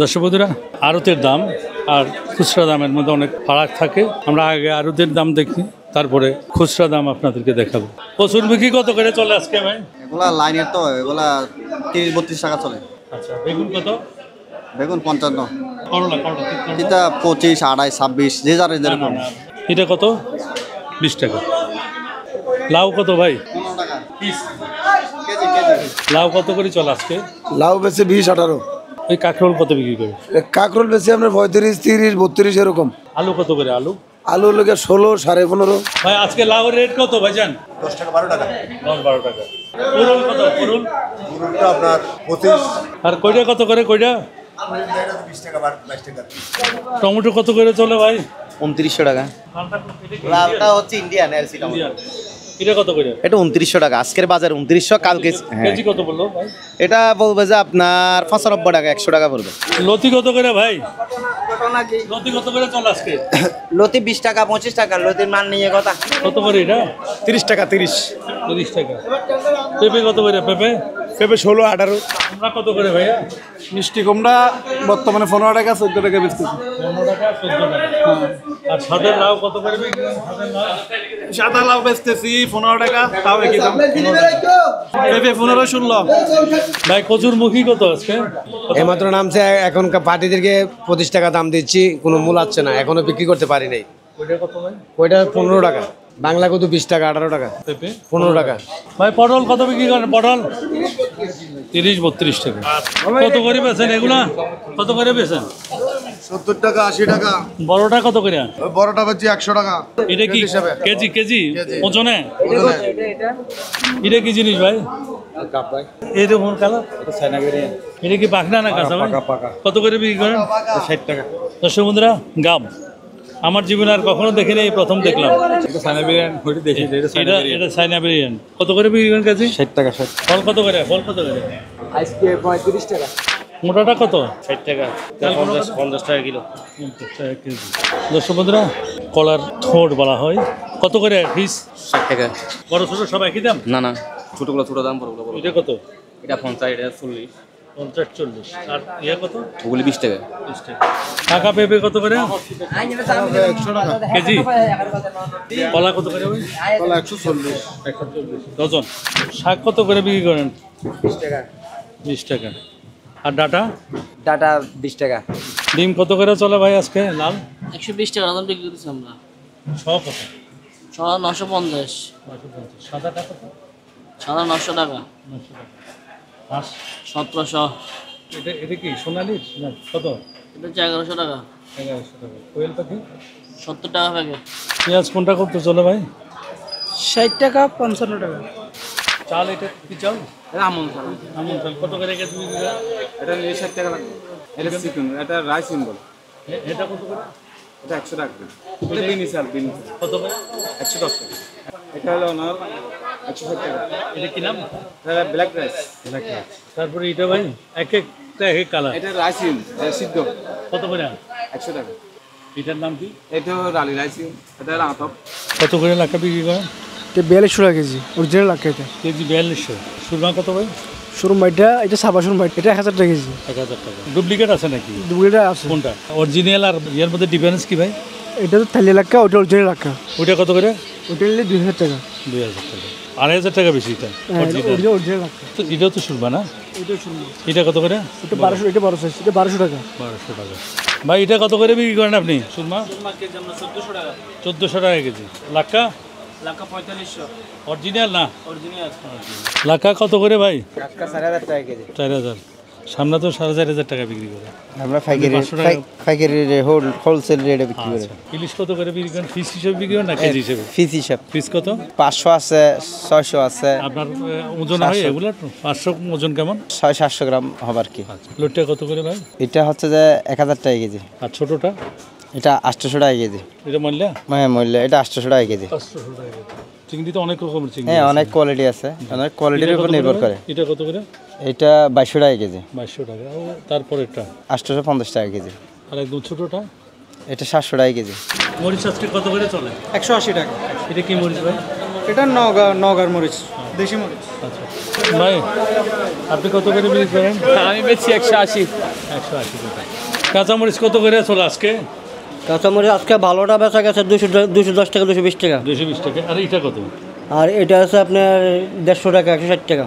দর্শক বন্ধুরা, আড়তের দাম আর খুচরা দামের মধ্যে অনেক ফারাক থাকে। আমরা আগে আড়তের দাম দেখি, তারপরে খুচরা দাম আপনাদেরকে দেখাবো। প্রচুর বিক্রি কত করে চলে আজকে ভাই? এগুলা লাইনের তো, এগুলা 30-32 টাকা চলে। আচ্ছা, বেগুন কত? বেগুন 55। করলা এটা 25, 28, 26 যে যার যেরকম। এটা কত? 20 টাকা। লাউ কত ভাই? 15 টাকা পিস। KG KG. লাউ কত করে চলে আজকে? লাউ বেছে 20-18। এই কাঁকরোল কত বিক্রি করে? কাঁকরোল বেছে আপনার 35, 30, 32 এরকম। আলু কত করে? আলু আলু লোকে 16, 15.5। ভাই আজকে লাউয়ের রেট কত ভাইজান? 10 টাকা 12 টাকা। 10-12 টাকা। পুরুল কত? পুরুল পুরোটা আপনার 25। আর কইটা কত করে? কইটা 20 টাকা 22 টাকা। টমেটো কত করে চলে ভাই? 2900 টাকা। লালটা হচ্ছে ইন্ডিয়ান এলসি টমেটো। এটা কত করে? এটা 2900 টাকা, আজকের বাজার 2900। কালকে কেজি কত বললো ভাই? এটা বলবে যে আপনার 95 টাকা, 100 টাকা পড়বে। লতি কত করে ভাই? লতি কত করে চলে আজকে? লতি 20 টাকা 25 টাকা, লতির মান নিয়ে কথা। কত করে এটা? 30 টাকা 30 টাকা। পেঁপে কত করে? পেঁপে 16, 18। আমরা কত করে ভাইয়া? মিষ্টি কুমড়া বর্তমানে 15 টাকা 14 টাকা বেচতেছি। 15 টাকা 14 টাকা। আর সাদের লাউ কত করে বিক্রি করেন? সাদের লাউ সাদা লাউ বেচতেছি 15 টাকা, তাও একই দাম। পেঁপে 15, 16। ভাই কচুরমুখী কত আজকে? এইমাত্র নামছে, এখন পার্টিদেরকে 25 টাকা দাম দিচ্ছি, কোনো মূল আসছে না, এখনো বিক্রি করতে পারি নাই। ওইটা কত ভাই? ওইটা 15 টাকা, বাংলা কত 20 টাকা, 18 টাকা, পেঁপে 15 টাকা। ভাই পটল কত বিক্রি করেন? পটল 30-32 টাকা। কত করে বেছেন এগুলা? কত করে বেছেন? 70 টাকা 80 টাকা। বড়টা কত করে? বড়টা বেচি 100 টাকা। এটা কি কেজি? কেজি ওজনে? এটা কি জিনিস ভাই? এই দেখুন কালার, এটা কি পাখনা না কাঁচা ভাই? কত করে বিক্রি করেন? 60 টাকা। দর্শক বন্ধুরা, গাম আমার জীবনে আর কখনো দেখিনি, এই প্রথম দেখলাম। এটা চাইনা বিরিয়ানি। কত করে বিক্রি করেন কেজি? 60 টাকা 60। ফল কত করে? ফল কত করে? আজকে 35 টাকা। মোটাটা কত? 60 টাকা। 50 টাকা কিলো। 50 টাকা কেজি। দর্শক বন্ধুরা, কলার থোড় বলা হয়। কত করে পিস? 60 টাকা। বড় ছোট সব একই দাম? না না, ছোটগুলো ছোট দাম, বড়গুলো বড়। এটা কত? এটা 50, এটা 40। 50-40। আর ইয়ে কত? ওগুলি 20 টাকা। 20 টাকা। টাকা পেঁপে কত করে কেজি? কলা কত করে ভাই? কলা 140। 140 ডজন। শাক কত করে বিক্রি করেন? 20 টাকা। 20 টাকা। আর ডাটা? ডাটা 20 টাকা। ডিম কত করে চলে ভাই আজকে? লাল 120 টাকা দাম বিক্রি করতেছি আমরা। সব কত? 950। 950। সাদাটা কত? সাদা 900 টাকা। 900 টাকা। হাঁস 1700। এটা কি সোনালি না কত? এটা হচ্ছে 1100 টাকা। 1100 টাকা। কোয়েল পাখি 70 টাকা প্যাকেট। পেঁয়াজ কোনটা করতে চলে ভাই? 60 টাকা 55 টাকা। চাল এটা কি চাল? আমন চাল। আমন চাল কত করে কেজি বিক্রি করেন? এটা 60 টাকা লাগবে। এটা চিকেন, এটা রাইস সিম্বল। এটা কত করে? এটা 100 টাকা। এটা বিনি চাল, বিনি কত করে? 110 টাকা। এটা হলো ওনার 160 টাকা। এটা কি নাম? এটা ব্ল্যাক রাইস। তারপরে এটা ভাই এক একটা এক কালার। এটা রাইসিম, সিদ্ধ। কত করে? 100 টাকা। এটার নাম কি? এটা রালি রাইসিম, এটা হলো আতপ। কত করে লাখা বিক্রি করেন? এটা 42 টাকা কেজি, অরিজিনাল লাখ এটা। কেজি 4200। সুরমা কত ভাই? শোরুম এটা সাবা শোরুম এটা 1000 টাকা কেজি। 1000 টাকা। ডুপ্লিকেট আছে নাকি? দুগুলো আছে। কোনটা অরিজিনাল আর এর মধ্যে ডিফারেন্স কি ভাই? এটা তো থালি লাক্কা, ওটা অরিজিনাল লাক্কা। ওইটা কত করে? ওটা নিলে 2000 টাকা। 2000 টাকা। 2500 টাকা বেশি এটা। অরিজিনাল লাক্কা। তো এটাও তো সুরমা না? এটা শুনুন, এটা কত করে? এটা 1200, এটা 1200, এটা 1200 টাকা। 1200 টাকা। ভাই এটা কত করে বিক্রি করেন আপনি? সুরমা কেজি আমরা 1400 টাকা। 1400 টাকা কেজি। লাক্কা? লাখা 4500। অরিজিনাল না? অরিজিনাল। লাক্কা কত করে ভাই? টাটকা 4000 টাকা কেজি। 4000। সামনে তো 4500 টাকা বিক্রি করে। আমরা পাইকারি হোলসেল রেটে বিক্রি করি। ইলিশ কত করে বিক্রি করেন? পিস হিসেবে বিক্রি করেন না কেজি হিসেবে? পিস হিসাব। পিস কত? 500 আছে, 600 আছে। আপনার ওজন হয় এগুলো? 500 ওজন কেমন? 600-700 গ্রাম হবার কি। লোটটা কত করে ভাই? এটা হচ্ছে যে 1000 টাকা কেজি। আর ছোটটা? এটা 800 টাকা কেজি। এটা মূল্য? হ্যাঁ মূল্য এটা 800 টাকা কেজি। 800 টাকা। চিংড়ি তো অনেক রকমের চিংড়ি। হ্যাঁ অনেক কোয়ালিটি আছে, অনেক কোয়ালিটির উপর নির্ভর করে। এটা কত করে? এটা 2200 টাকা কেজি। 2200 টাকা। ও তারপরেরটা? 850 টাকা কেজি। আর একদম ছোটটা? এটা 700 টাকা কেজি। মরিচ আজকে কত করে চলে? 180 টাকা। এটা কি মরিচ ভাই? এটা নগার মরিচ, দেশি মরিচ। আচ্ছা। ভাই আপনি কত করে বিক্রি করেন? আমি বেচছি 180। 180 টাকা। কাঁচামরিচ কত করে চলে আজকে? কাঁচামরিচ আজকে ভালোটা বেচা গেছে 210 টাকা, 220 টাকা। 220 টাকা। আর এটা কত? আর এটা আছে আপনার 150 টাকা, 160 টাকা।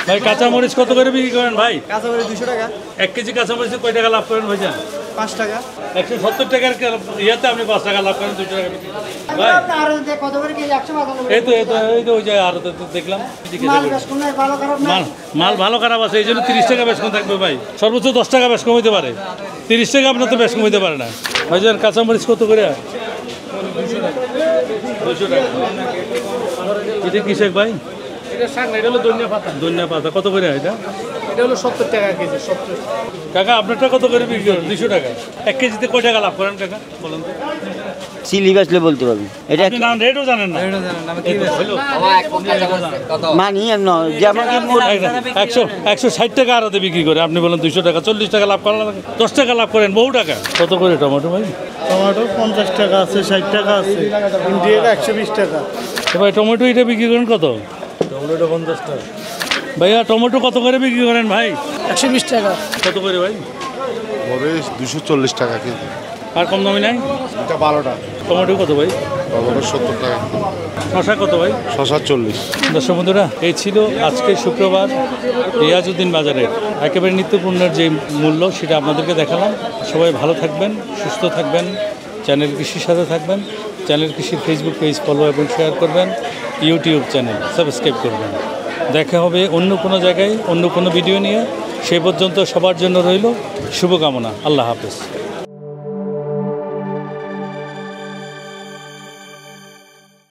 ভাই কাঁচামরিচ কত করে বিক্রি করেন ভাই? কাঁচামরিচ 200 টাকা, 1 কেজি কাঁচামরিচে কয় টাকা লাভ করেন ভাইজান? 5 টাকা। 170 টাকার ইয়াতে আপনি 5 টাকা লাভ করেন, 2 টাকা বিক্রি করেন। ভাই এই তো ওই যে আরো তো দেখলাম মাল ভালো খারাপ আছে, এই জন্য 30 টাকা বেশ কম থাকবে ভাই, সর্বোচ্চ 10 টাকা বেশ কম হইতে পারে। 30 টাকা আপনার তো বেশ কম হইতে পারে না। ভাইজান কাঁচামরিচ কত করে? 200 টাকা। এটা কিসের ভাই? এটা শাক না, এটা হলো ধনিয়া পাতা। ধনিয়া পাতা কত করে এটা? এটা হলো 70 টাকা কেজি, 70। কাকা আপনারটা কত করে বিক্রি করেন? 200 টাকা। 1 কেজিতে কয় টাকা লাভ করেন কাকা বলেন তো? চিলি বেচলে বলতে পারবি। এটা আপনি নাম রেটও জানেন না? এই তো হলো। মানি যেমন 160 টাকা আড়াতে বিক্রি করে, আপনি বলেন 200 টাকা। 40 টাকা লাভ করেন, 10 টাকা লাভ করেন, বহু টাকা। কত করে টমেটো ভাই? টমেটো 50 টাকা আছে, 60 টাকা আছে, ইন্ডিয়াটা 120 টাকা। ভাই টমেটো এটা বিক্রি করেন কত? টমেটো 50 টাকা। ভাইয়া টমেটো কত করে বিক্রি করেন ভাই? 120 টাকা। কত করে ভাই? মরিচ 240 টাকা কেজি। আর কম দামি নাই? এটা 12 টাকা। টমেটো কত ভাই? টমেটো 70 টাকা। শশা কত ভাই? শশা 40। দর্শক বন্ধুরা, এই ছিল আজকে শুক্রবার রিয়াজউদ্দিন বাজারের একেবারে নিত্যপণ্যের যে মূল্য সেটা আপনাদেরকে দেখালাম। সবাই ভালো থাকবেন, সুস্থ থাকবেন, চ্যানেল কৃষির সাথে থাকবেন। চ্যানেল কৃষির ফেসবুক পেজ ফলো এবং শেয়ার করবেন, ইউটিউব চ্যানেল সাবস্ক্রাইব করবেন। দেখা হবে অন্য কোনো জায়গায় অন্য কোনো ভিডিও নিয়ে। সেই পর্যন্ত সবার জন্য রইল শুভকামনা। আল্লাহ হাফেজ।